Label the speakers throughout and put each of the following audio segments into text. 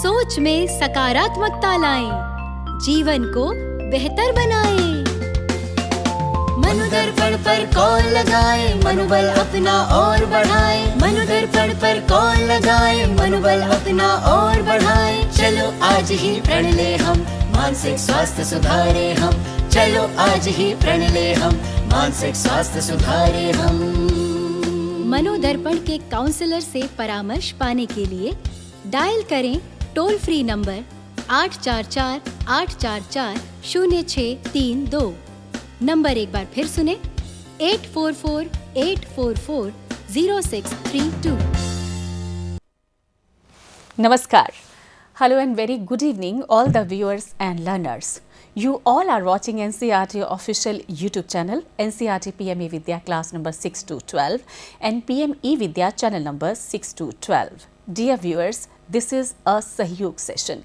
Speaker 1: सोच में सकारात्मकता लाएं, जीवन को बेहतर बनाएं।
Speaker 2: मनोदर्पण पर कॉल लगाएं, मनोबल अपना और बढ़ाएं। मनोदर्पण पर कॉल लगाएं, मनोबल अपना और बढ़ाएं। चलो आज ही प्रण ले हम, मानसिक स्वास्थ्य सुधारे हम। चलो आज ही प्रण ले हम, मानसिक स्वास्थ्य सुधारे हम।
Speaker 1: मनोदर्पण के काउंसलर से परामर्श पाने के लिए डायल करें टोल फ्री नंबर 844-844-0632। नंबर एक बार फिर सुने 844-844-0632।
Speaker 3: Namaskar. Hello and very good evening all the viewers and learners. You all are watching NCERT official YouTube channel NCERT PME Vidya class number 6 to 12 and PME Vidya channel number 6 to 12. Dear viewers, this is a Sahyog session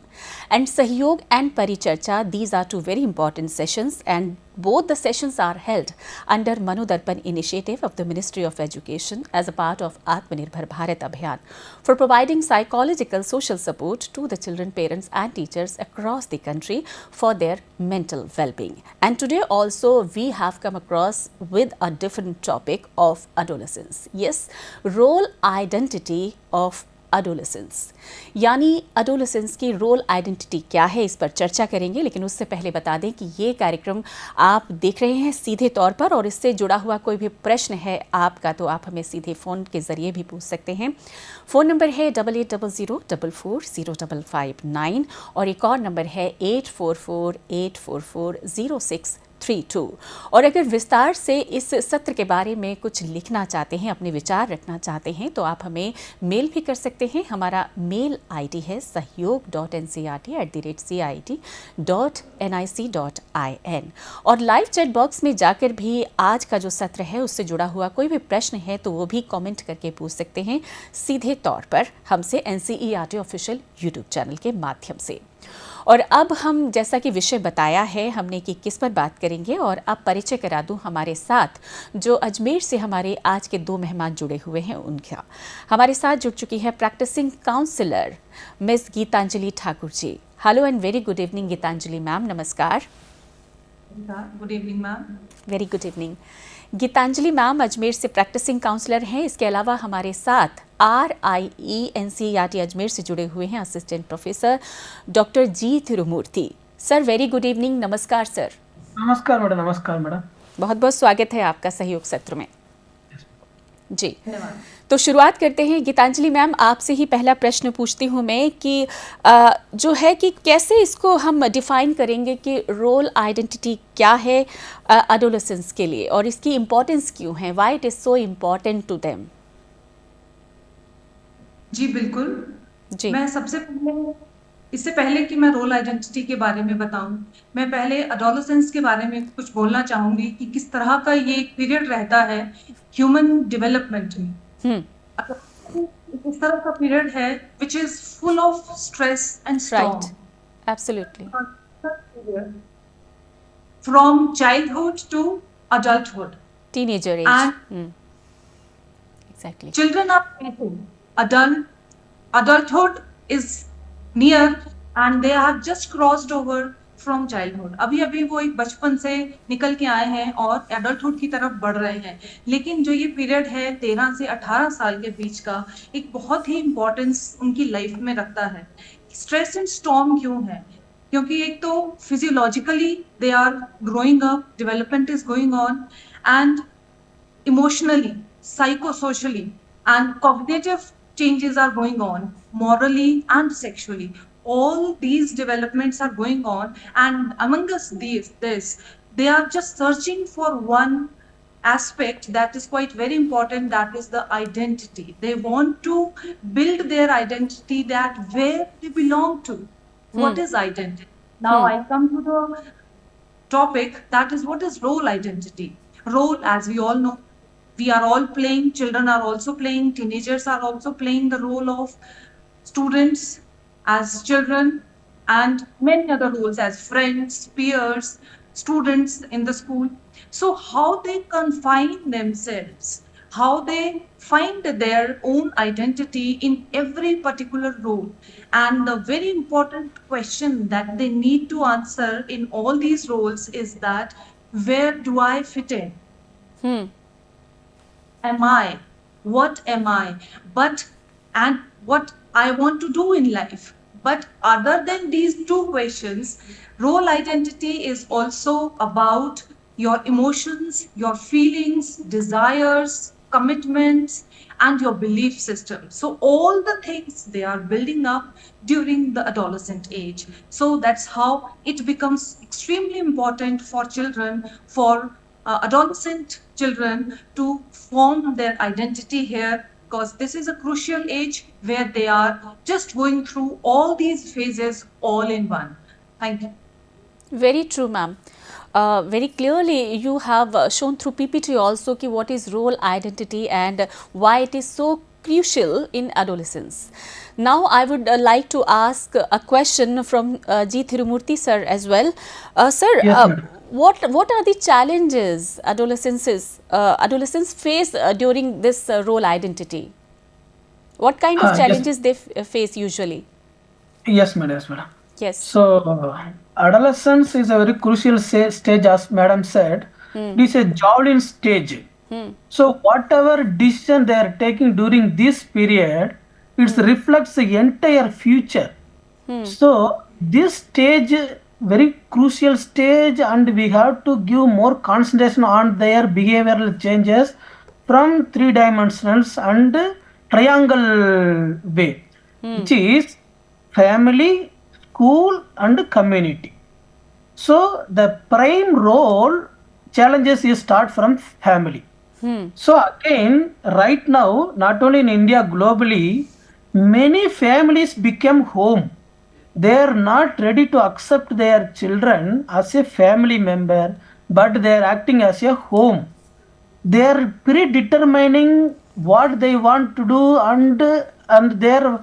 Speaker 3: and Sahyog and Paricharcha, these are two very important sessions and both the sessions are held under Manodarpan initiative of the Ministry of Education as a part of Atmanirbhar Bharat Abhiyan for providing psychological social support to the children, parents and teachers across the country for their mental well-being. And today also we have come across with a different topic of adolescence. Yes, role identity of adolescence यानी adolescence की role identity क्या है, इस पर चर्चा करेंगे। लेकिन उससे पहले बता दें कि ये कार्यक्रम आप देख रहे हैं सीधे तौर पर और इससे जुड़ा हुआ कोई भी प्रश्न है आपका तो आप हमें सीधे फ़ोन के ज़रिए भी पूछ सकते हैं। फ़ोन नंबर है 8800444559 और एक और नंबर है 8448440632। और अगर विस्तार से इस सत्र के बारे में कुछ लिखना चाहते हैं, अपने विचार रखना चाहते हैं तो आप हमें मेल भी कर सकते हैं। हमारा मेल आईडी है sahyog.ncert@cit.nic.in और लाइव चैट बॉक्स में जाकर भी आज का जो सत्र है उससे जुड़ा हुआ कोई भी प्रश्न है तो वो भी कमेंट करके पूछ सकते हैं सीधे तौर पर हमसे NCERT ऑफिशियल यूट्यूब चैनल के माध्यम से। और अब हम जैसा कि विषय बताया है हमने कि किस पर बात करेंगे और अब परिचय करा दूं हमारे साथ जो अजमेर से हमारे आज के दो मेहमान जुड़े हुए हैं उनका। हमारे साथ जुड़ चुकी है practising counsellor miss Geetanjali Thakur ji. Hello and very good evening Geetanjali ma'am, नमस्कार।
Speaker 4: Good evening ma'am.
Speaker 3: Very good evening. Geetanjali ma'am Ajmer से प्रैक्टिसिंग काउंसलर हैं। इसके अलावा हमारे साथ RIE NCERT अजमेर से जुड़े हुए हैं assistant professor doctor G Tirumurti. Sir very good evening, नमस्कार सर।
Speaker 5: नमस्कार मैडम। नमस्कार मैडम।
Speaker 3: बहुत बहुत स्वागत है आपका सहयोग सत्र में जी। तो शुरुआत करते हैं गीतांजलि मैम, आपसे ही पहला प्रश्न पूछती हूँ मैं कि जो है कि कैसे इसको हम डिफाइन करेंगे कि रोल आइडेंटिटी क्या है एडोलेसेंस के लिए और इसकी इम्पोर्टेंस क्यों है, why it is so important to them.
Speaker 4: जी बिल्कुल
Speaker 3: जी।
Speaker 4: मैं सबसे पहले इससे पहले कि मैं रोल आइडेंटिटी के बारे में बताऊं, मैं पहले एडोलेसेंस के बारे में कुछ बोलना चाहूंगी कि किस तरह का ये एक पीरियड रहता है ह्यूमन डेवलपमेंट में। इस तरह का पीरियड है which is full of stress and storm.
Speaker 3: Right. Absolutely.
Speaker 4: From childhood to adulthood.
Speaker 3: Teenager age.
Speaker 4: And
Speaker 3: exactly.
Speaker 4: Children are facing adulthood is near and they have just crossed over from childhood. अभी अभी वो एक बचपन से निकल के आए हैं और एडल्टहुड की तरफ बढ़ रहे हैं। लेकिन जो ये पीरियड है 13 से 18 साल के बीच का एक बहुत ही इम्पोर्टेंस उनकी लाइफ में रखता है। स्ट्रेस एंड स्टॉर्म क्यों है? क्योंकि एक तो physiologically they are growing up, development is going on and emotionally, psychosocially and cognitive changes are going on, morally and sexually. All these developments are going on and among us they are just searching for one aspect that is quite very important, that is the identity. They want to build their identity, that where they belong to. What is identity? Now I come to the topic, that is what is role identity. Role, as we all know, we are all playing, children are also playing, teenagers are also playing the role of students as children and many other roles as friends, peers, students in the school. So how they confine themselves, how they find their own identity in every particular role. And the very important question that they need to answer in all these roles is that where do I fit in? Am I? What am I? But, and what I want to do in life. But other than these two questions, role identity is also about your emotions, your feelings, desires, commitments, and your belief system. So, all the things they are building up during the adolescent age. So, that's how it becomes extremely important for children, for adolescent children to form their identity here, because this is a crucial age where they are just going through all these phases all in one. Thank you.
Speaker 3: Very true, ma'am. Very clearly, you have shown through PPT also ki what is role identity and why it is so crucial in adolescence. Now, I would like to ask a question from G. Thirumurthy sir as well. Sir,
Speaker 5: Yes, madam.
Speaker 3: what are the challenges adolescents face during this role identity? What kind of
Speaker 5: Yes.
Speaker 3: challenges they face usually?
Speaker 5: Yes, madam. Yes, madam.
Speaker 3: Yes.
Speaker 5: So, adolescence is a very crucial stage, as madam said. It is a javelin stage. So, whatever decision they are taking during this period, it reflects the entire future. So, this stage, very crucial stage, and we have to give more concentration on their behavioral changes from three dimensionals and triangle way, which is family, school, and community. So the prime role challenges is start from family. So again, right now, not only in India, globally, many families become home. They are not ready to accept their children as a family member, but they are acting as a home. They are predetermining what they want to do, and they are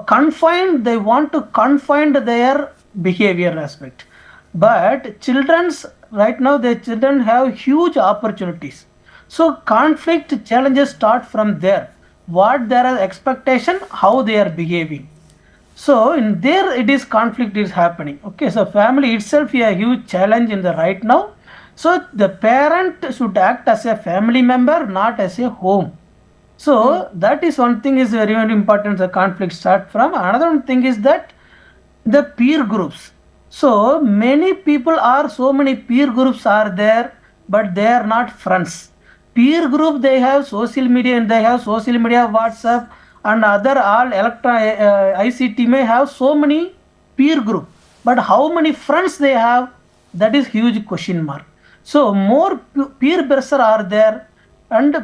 Speaker 5: confined. They want to confine their behavior aspect. But children's right now, the children have huge opportunities. So conflict challenges start from there. What their expectation, how they are behaving. So in there it is conflict is happening. Okay, so family itself is a huge challenge in the right now. So the parent should act as a family member, not as a home. So that is one thing is very, very important. The conflict start from. Another one thing is that the peer groups. So many people are, so many peer groups are there, but they are not friends. Peer group, they have social media, and they have social media, WhatsApp, and other all ICT may have so many peer group, but how many friends they have, that is huge question mark. So more peer pressure are there, and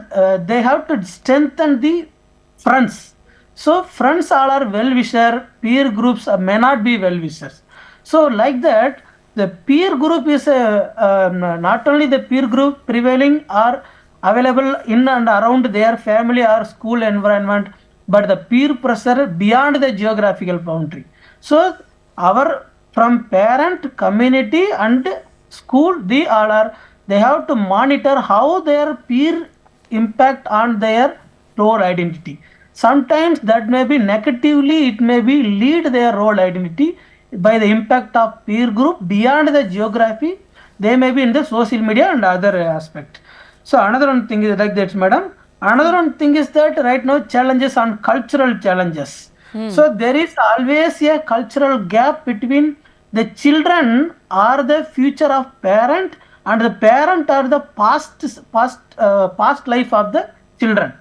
Speaker 5: they have to strengthen the friends. So friends all are well wisher, peer groups may not be well wishers. So like that, the peer group is not only the peer group prevailing are available in and around their family or school environment, but the peer pressure beyond the geographical boundary. So our from parent, community, and school, they all are, they have to monitor how their peer impact on their role identity. Sometimes that may be negatively, it may be lead their role identity by the impact of peer group beyond the geography. They may be in the social media and other aspect. So another one thing is like that, madam. Another one thing is that right now challenges on cultural challenges. So there is always a cultural gap between the children are the future of parent, and the parent are the past life of the children.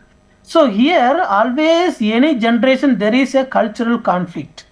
Speaker 5: So here always any generation there is a cultural conflict.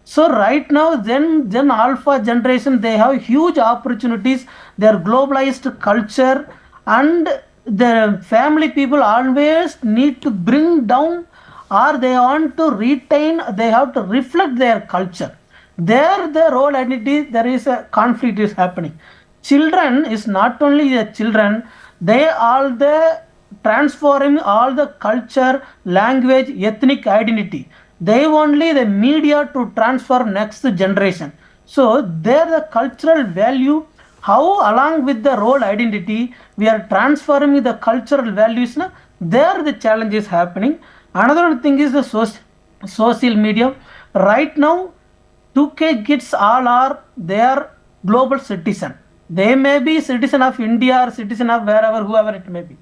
Speaker 5: So right now, then alpha generation, they have huge opportunities. Their globalized culture, and the family people always need to bring down, or they want to retain, they have to reflect their culture. There the role identity, there is a conflict is happening. Children is not only the children, they are the transforming all the culture, language, ethnic identity. They only the media to transform next generation. So there the cultural value, how along with the role identity we are transforming the cultural values there the challenge is happening. Another thing is the social media. Right now 2K kids all are, they are global citizen. They may be citizen of India or citizen of wherever, whoever it may be,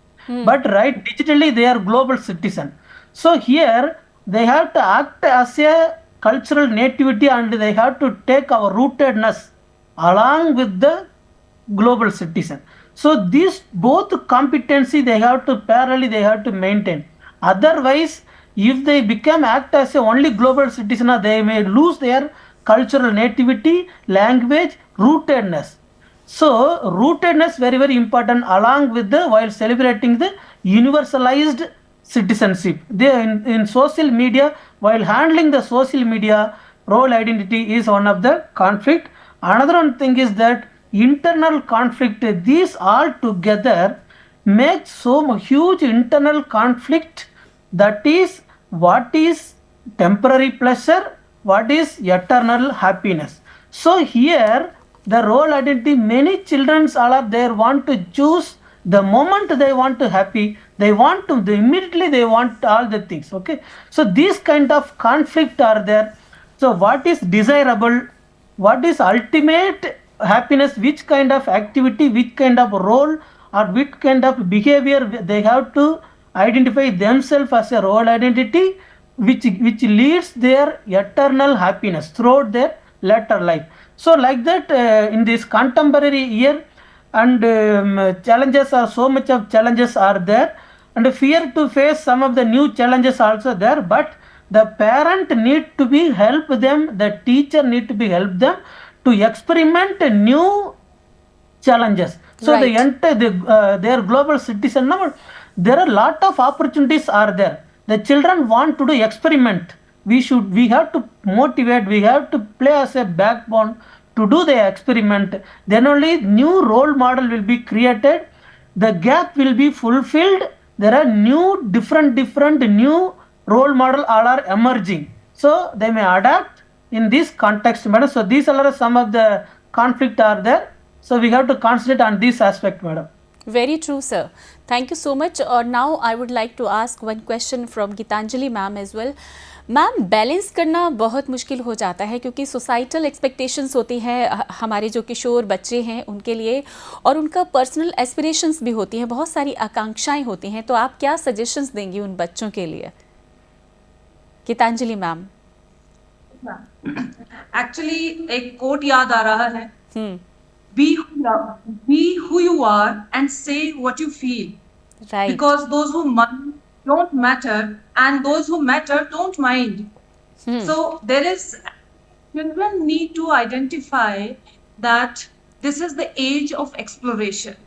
Speaker 5: but right, digitally they are global citizen. So here they have to act as a cultural nativity, and they have to take our rootedness along with the global citizen. So these both competency they have to parallelly they have to maintain. Otherwise, if they become act as a only global citizen, they may lose their cultural nativity, language, rootedness. So rootedness very very important, along with the while celebrating the universalized citizenship. They in social media, while handling the social media, role identity is one of the conflict. Another one thing is that internal conflict, these all together make so huge internal conflict, that is what is temporary pleasure, what is eternal happiness. So here the role identity, many children all are there want to choose the moment they want to happy, they want to immediately they want all the things. Okay, so these kind of conflict are there. So what is desirable, what is ultimate happiness, which kind of activity, which kind of role or which kind of behavior they have to identify themselves as a role identity, which leads their eternal happiness throughout their later life. So like that, in this contemporary year, and challenges are so much of challenges are there, and fear to face some of the new challenges also there, but the parent need to be help them, the teacher need to be help them to experiment new challenges. So
Speaker 3: Right.
Speaker 5: they enter their global citizen now, there are lot of opportunities are there. The children want to do experiment, we have to motivate, we have to play as a backbone to do the experiment. Then only new role model will be created, the gap will be fulfilled, there are new different new role model all are emerging, so they may adapt in this context, madam. So these are some of the conflict are there, so we have to concentrate on this aspect, madam.
Speaker 3: Very true, sir. Thank you so much. Now I would like to ask one question from Gitanjali ma'am as well. Ma'am, balance करना बहुत मुश्किल हो जाता है क्योंकि societal expectations होती हैं हमारे जो किशोर बच्चे हैं उनके लिए, और उनका पर्सनल एस्पिरेशंस भी होती हैं, बहुत सारी आकांक्षाएं होती हैं। तो आप क्या सजेशंस देंगी उन बच्चों के लिए? गीतांजलि मैम।
Speaker 4: एक्चुअली एक कोट याद आ रहा है, be who you are and say what you feel.
Speaker 3: Right.
Speaker 4: Because those who mind don't matter and those who matter don't mind. So there is, children need to identify that this is the age of exploration.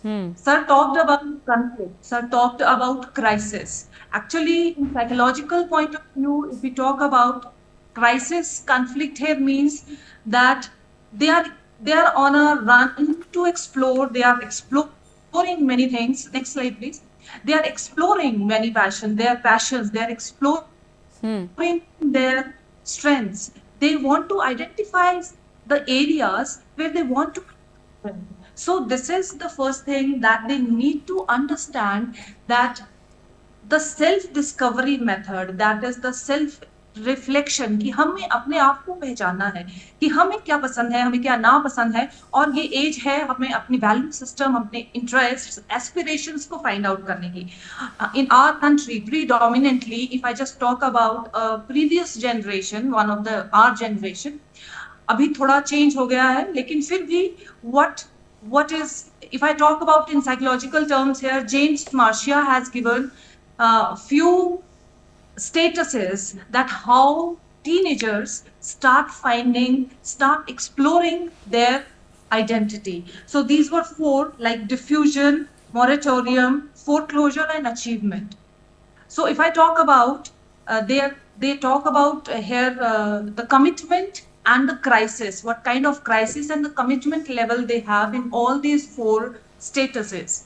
Speaker 4: Sir talked about conflict, sir talked about crisis. Actually, in psychological point of view, if we talk about crisis, conflict here means that they are on a run to explore, they are exploring many things. Next slide, please. They are exploring many passions, their passions, they are exploring their strengths. They want to identify the areas where they want to. So this is the first thing that they need to understand, that the self-discovery method, that is the self-reflection, कि हमें अपने आप को पहचानना है कि हमें क्या पसंद है, हमें क्या ना पसंद है, और ये एज है हमें अपनी वैल्यू सिस्टम, अपने इंटरेस्ट, एस्पिरेशंस को फाइंड आउट करने की. In our country, predominantly, if I just talk about previous generation, one of the our generation, अभी थोड़ा चेंज हो गया है, लेकिन फिर भी what is, if I talk about in psychological terms here, James Marcia has given few statuses that how teenagers start exploring their identity. So these were 4, like diffusion, moratorium, foreclosure, and achievement. So if I talk about, they talk about here the commitment and the crisis, what kind of crisis and the commitment level they have in all these 4 statuses.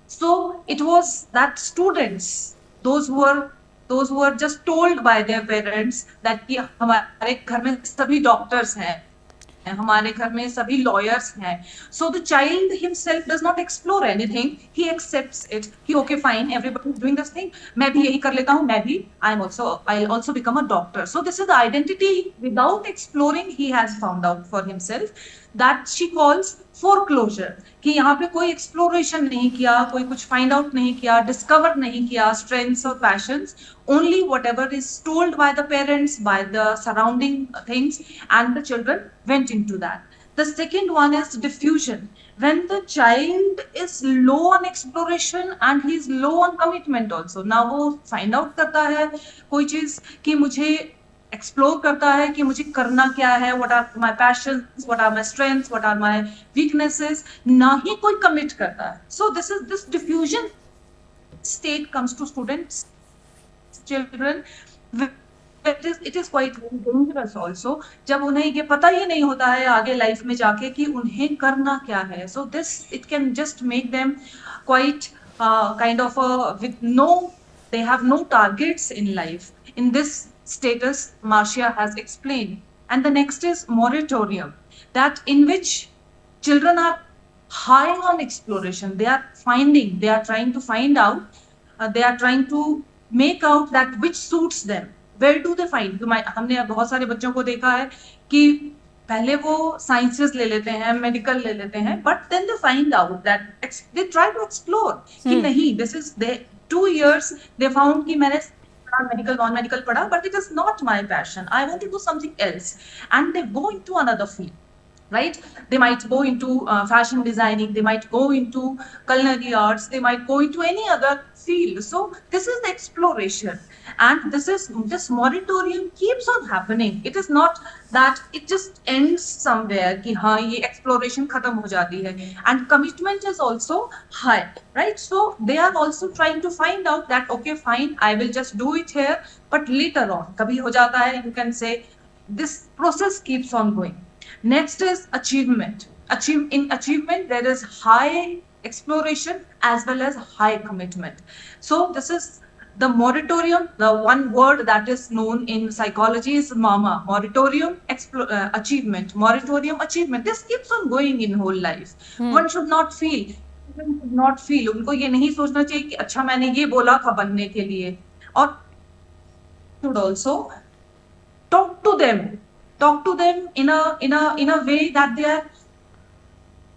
Speaker 4: So it was that students, those who were just told by their parents that कि हमारे घर में सभी doctors हैं, हमारे घर में सभी लॉयर्स हैं. So the child himself does not explore anything. He accepts it. कि okay fine, everybody is doing this thing. मैं भी यही कर लेता हूँ. मैं भी I'll also become a doctor. So this is the identity without exploring he has found out for himself. That she calls foreclosure. कि यहाँ पे कोई exploration नहीं किया, कोई कुछ find out नहीं किया, discover नहीं किया strengths or passions. Only whatever is told by the parents, by the surrounding things, and the children went into that. The second one is diffusion. When the child is low on exploration and he is low on commitment also. Now वो find out करता है कोई चीज कि मुझे explore करता है कि मुझे करना क्या है, what are my passions, what are my strengths, what are my weaknesses, ना ही कोई कमिट करता है. So this diffusion state comes to students, children, it is quite dangerous also. जब उन्हें ये पता ही नहीं होता है आगे लाइफ में जाके कि उन्हें करना क्या है. So this it can just make them quite kind of with no, they have no targets in life. In this status, Marcia has explained. And the next is moratorium, that in which children are high on exploration. They are trying to find out, they are trying to make out that which suits them. Where do they find? हमने बहुत सारे बच्चों को देखा है कि पहले वो साइंसेस ले लेते हैं, मेडिकल ले लेते हैं, but then they find out that they try to explore कि नहीं, this is they 2 years they found कि मैंने medical, non-medical पढ़ा, but it is not my passion. I want to do something else, and they go into another field. Right? They might go into fashion designing, they might go into culinary arts, they might go into any other field. So this is the exploration, and this moratorium keeps on happening. It is not that it just ends somewhere कि हाँ ये exploration खत्म हो जाती है. And commitment is also high, right? So they are also trying to find out that okay fine, I will just do it here, but later on कभी हो जाता है, you can say this process keeps on going. Next is achievement. In achievement, there is high exploration as well as high commitment. So this is the moratorium. The one word that is known in psychology is MAMA. Moratorium, achievement. Moratorium, achievement. This keeps on going in whole life. One should not feel. उनको ये नहीं सोचना चाहिए कि अच्छा मैंने ये बोला था बनने के लिए. और should also talk to them in a way that they are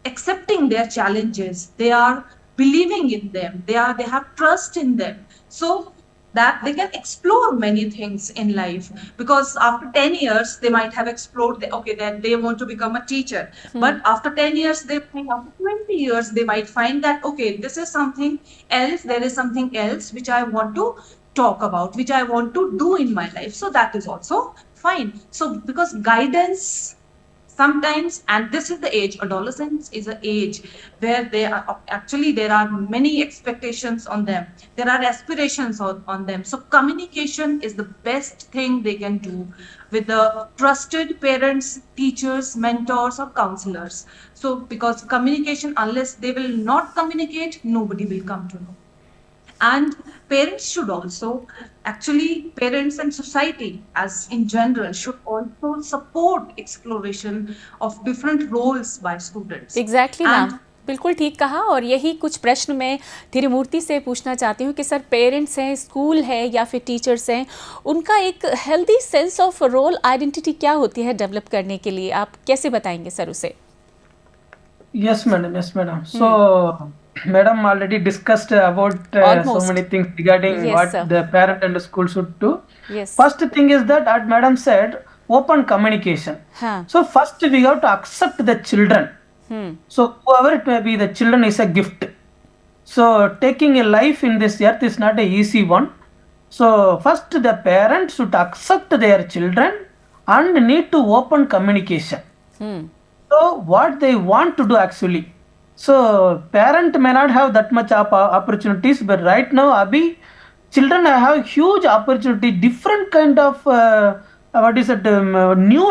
Speaker 4: accepting their challenges, they are believing in them, they have trust in them, so that they can explore many things in life. Because after 10 years they might have explored that they want to become a teacher, but after 10 years after 20 years they might find that okay, this is something else, there is something else which I want to talk about, which I want to do in my life. So that is also fine. So because guidance sometimes, and this is the age, adolescence is an age where there are many expectations on them, there are aspirations on them. So communication is the best thing they can do with the trusted parents, teachers, mentors or counselors. So because communication, unless they will not communicate, nobody will come to know. And parents should also, parents and society as in general should also support exploration of different roles by students.
Speaker 3: Exactly, ma'am. बिल्कुल ठीक कहा. और यही कुछ प्रश्न मैं त्रिमूर्ति से पूछना चाहती हूँ कि सर पेरेंट्स हैं, स्कूल है या फिर टीचर्स हैं, उनका एक healthy sense of role identity क्या होती है डेवलप करने के लिए, आप कैसे बताएंगे सर उसे?
Speaker 5: Yes madam. So madam already discussed about so many things regarding what the parent and the school should do.
Speaker 3: Yes.
Speaker 5: First thing is that as madam said, open communication. So first we have to accept the children. So whoever it may be, the children is a gift. So taking a life in this earth is not an easy one. So first the parents should accept their children and need to open communication. So what they want to do actually. So parent may not have that much opportunities, but right now Abhi, children have huge opportunity, different kind of new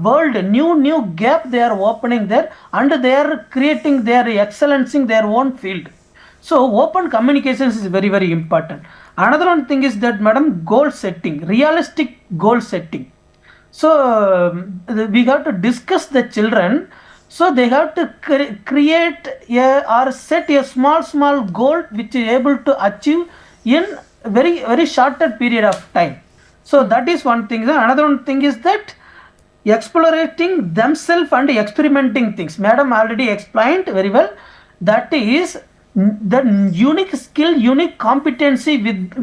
Speaker 5: world, new gap they are opening there, and they are creating their excellence in their own field. So open communications is very, very important. Another one thing is that madam, goal setting, realistic goal setting. So we have to discuss the children. So they have to create or set a small goal which is able to achieve in very shorter period of time. So that is one thing. Another one thing is that exploring themselves and experimenting things. Madam already explained very well. That is the unique skill, unique competency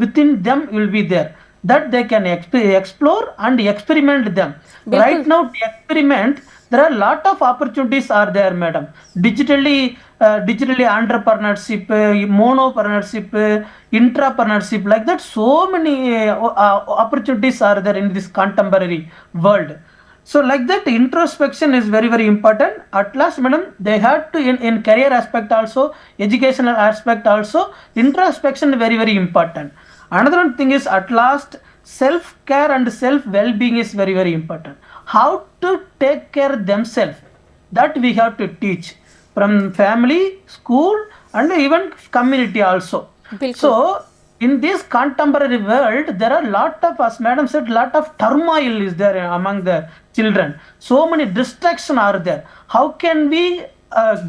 Speaker 5: within them will be there, that they can explore and experiment them. Right now to experiment, there are a lot of opportunities are there, madam. Digitally entrepreneurship, monopreneurship, intrapreneurship, like that, so many opportunities are there in this contemporary world. So like that, introspection is very important. At last, madam, they have to in career aspect also, educational aspect also, introspection very important. Another one thing is, at last, self care and self well-being is very important. How to take care themselves, that we have to teach from family, school, and even community also. So in this contemporary world, there are lot of, as madam said, lot of turmoil is there among the children. So many distractions are there. How can we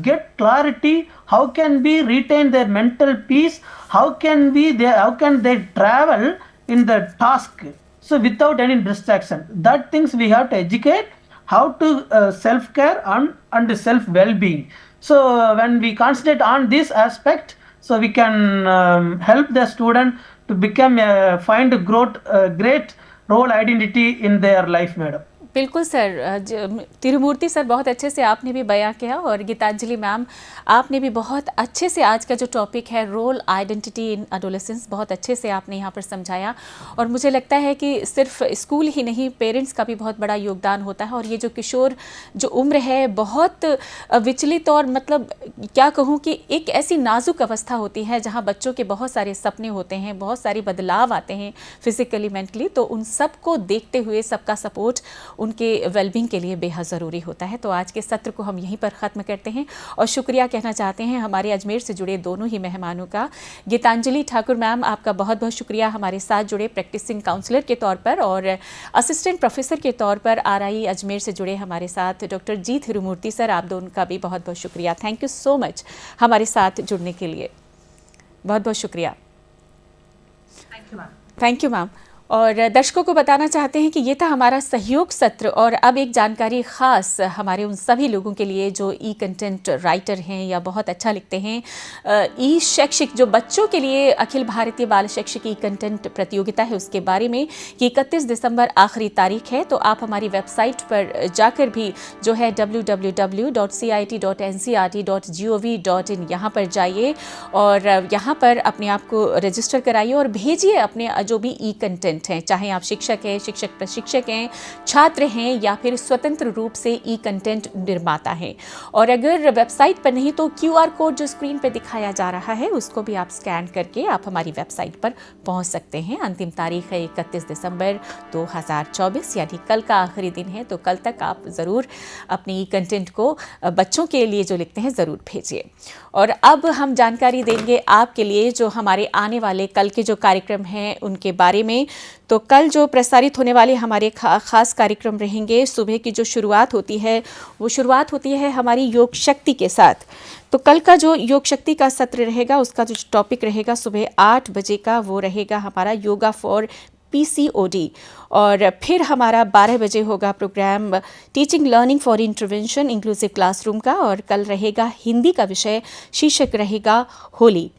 Speaker 5: get clarity? How can we retain their mental peace? How can they travel in the task, so without any distraction? That things we have to educate. How to self care and self well-being. So when we concentrate on this aspect, so we can help the student to become find a great role identity in their life, madam.
Speaker 3: बिल्कुल sir, Tirumurti sir बहुत अच्छे से आपने भी बयां किया, और Geetanjali ma'am आपने भी बहुत अच्छे से आज का जो टॉपिक है रोल आइडेंटिटी इन एडोलेसेंस, बहुत अच्छे से आपने यहाँ पर समझाया। और मुझे लगता है कि सिर्फ स्कूल ही नहीं, पेरेंट्स का भी बहुत बड़ा योगदान होता है। और ये जो किशोर जो उम्र है, बहुत विचलित और मतलब क्या कहूँ कि एक ऐसी नाजुक अवस्था होती है जहाँ बच्चों के बहुत सारे सपने होते हैं, बहुत सारे बदलाव आते हैं फिजिकली, मेंटली। तो उन सबको देखते हुए सबका सपोर्ट उनके वेलबींग के लिए बेहद ज़रूरी होता है। तो आज के सत्र को हम यहीं पर ख़त्म करते हैं और शुक्रिया कहना चाहते हैं हमारे अजमेर से जुड़े दोनों ही मेहमानों का। गीतांजलि ठाकुर मैम, आपका बहुत बहुत शुक्रिया हमारे साथ जुड़े प्रैक्टिसिंग काउंसलर के तौर पर, और असिस्टेंट प्रोफेसर के तौर पर RI अजमेर से जुड़े हमारे साथ डॉक्टर जी तिरुमूर्ति सर, आप दोनों का भी बहुत बहुत शुक्रिया। थैंक यू सो मच हमारे साथ जुड़ने के लिए, बहुत बहुत शुक्रिया। Thank you ma'am. और दर्शकों को बताना चाहते हैं कि ये था हमारा सहयोग सत्र, और अब एक जानकारी ख़ास हमारे उन सभी लोगों के लिए जो कंटेंट राइटर हैं या बहुत अच्छा लिखते हैं। शैक्षिक जो बच्चों के लिए अखिल भारतीय बाल शैक्षिक कंटेंट प्रतियोगिता है, उसके बारे में कि 31 दिसंबर आखिरी तारीख है। तो आप हमारी वेबसाइट पर जाकर भी जो है www.cit.ncrt.gov.in यहाँ पर जाइए और यहाँ पर अपने आप को रजिस्टर कराइए और भेजिए अपने जो भी कंटेंट हैं, चाहे आप शिक्षक हैं, शिक्षक प्रशिक्षक हैं, छात्र हैं या फिर स्वतंत्र रूप से कंटेंट निर्माता हैं। और अगर वेबसाइट पर नहीं तो QR कोड जो स्क्रीन पर दिखाया जा रहा है उसको भी आप स्कैन करके आप हमारी वेबसाइट पर पहुंच सकते हैं। अंतिम तारीख है 31 दिसंबर 2024, यानी कल का आखिरी दिन है। तो कल तक आप ज़रूर अपनी कंटेंट को बच्चों के लिए जो लिखते हैं ज़रूर भेजिए। और अब हम जानकारी देंगे आपके लिए जो हमारे आने वाले कल के जो कार्यक्रम हैं उनके बारे में। तो कल जो प्रसारित होने वाले हमारे खास कार्यक्रम रहेंगे, सुबह की जो शुरुआत होती है वो शुरुआत होती है हमारी योग शक्ति के साथ। तो कल का जो योग शक्ति का सत्र रहेगा उसका जो टॉपिक रहेगा सुबह 8 बजे का, वो रहेगा हमारा योगा फॉर PCOD। और फिर हमारा 12 बजे होगा program teaching learning for intervention inclusive classroom का, और कल रहेगा हिंदी का विषय, शीर्षक रहेगा होली।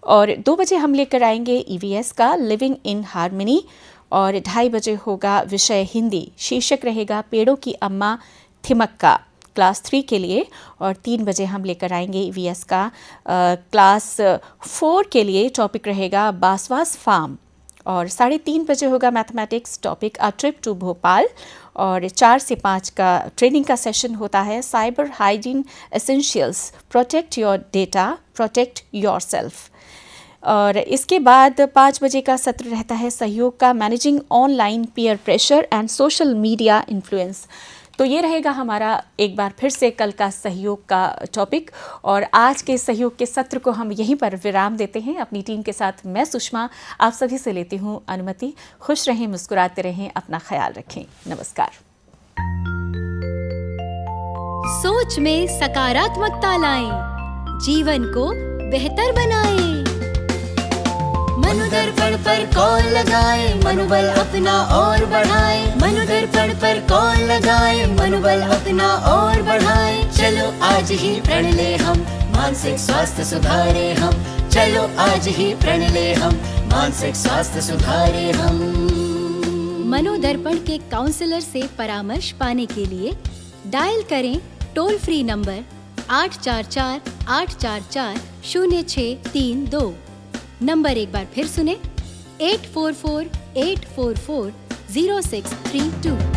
Speaker 3: और 2 बजे हम लेकर आएंगे EVS का लिविंग इन हार्मनी, और 2:30 बजे होगा विषय हिंदी, शीर्षक रहेगा पेड़ों की अम्मा थिमक्का, क्लास 3 के लिए। और 3 बजे हम लेकर आएंगे EVS का क्लास 4 के लिए, टॉपिक रहेगा बासवास फार्म। और 3:30 बजे होगा mathematics, topic a trip to Bhopal. और 4 से 5 का ट्रेनिंग का सेशन होता है cyber hygiene essentials, protect your data, protect your self. और इसके बाद 5 बजे का सत्र रहता है सहयोग का, managing online peer pressure and social media influence. तो ये रहेगा हमारा एक बार फिर से कल का सहयोग का टॉपिक। और आज के सहयोग के सत्र को हम यहीं पर विराम देते हैं। अपनी टीम के साथ मैं सुषमा आप सभी से लेती हूँ अनुमति। खुश रहें, मुस्कुराते रहें, अपना ख्याल रखें। नमस्कार।
Speaker 1: सोच में सकारात्मकता लाएं, जीवन को बेहतर बनाएं।
Speaker 2: मनोदर्पण पर कॉल लगाए, मनोबल अपना और बढ़ाए। मनोदर्पण पर कॉल लगाए, मनोबल अपना और बढ़ाए। चलो आज ही प्रण ले हम, मानसिक स्वास्थ्य सुधारे हम। चलो आज ही प्रण ले हम, मानसिक स्वास्थ्य सुधारे हम।
Speaker 1: मनोदर्पण के काउंसलर से परामर्श पाने के लिए डायल करें टोल फ्री नंबर 844-844-0632। नंबर एक बार फिर सुने 844-844-0632।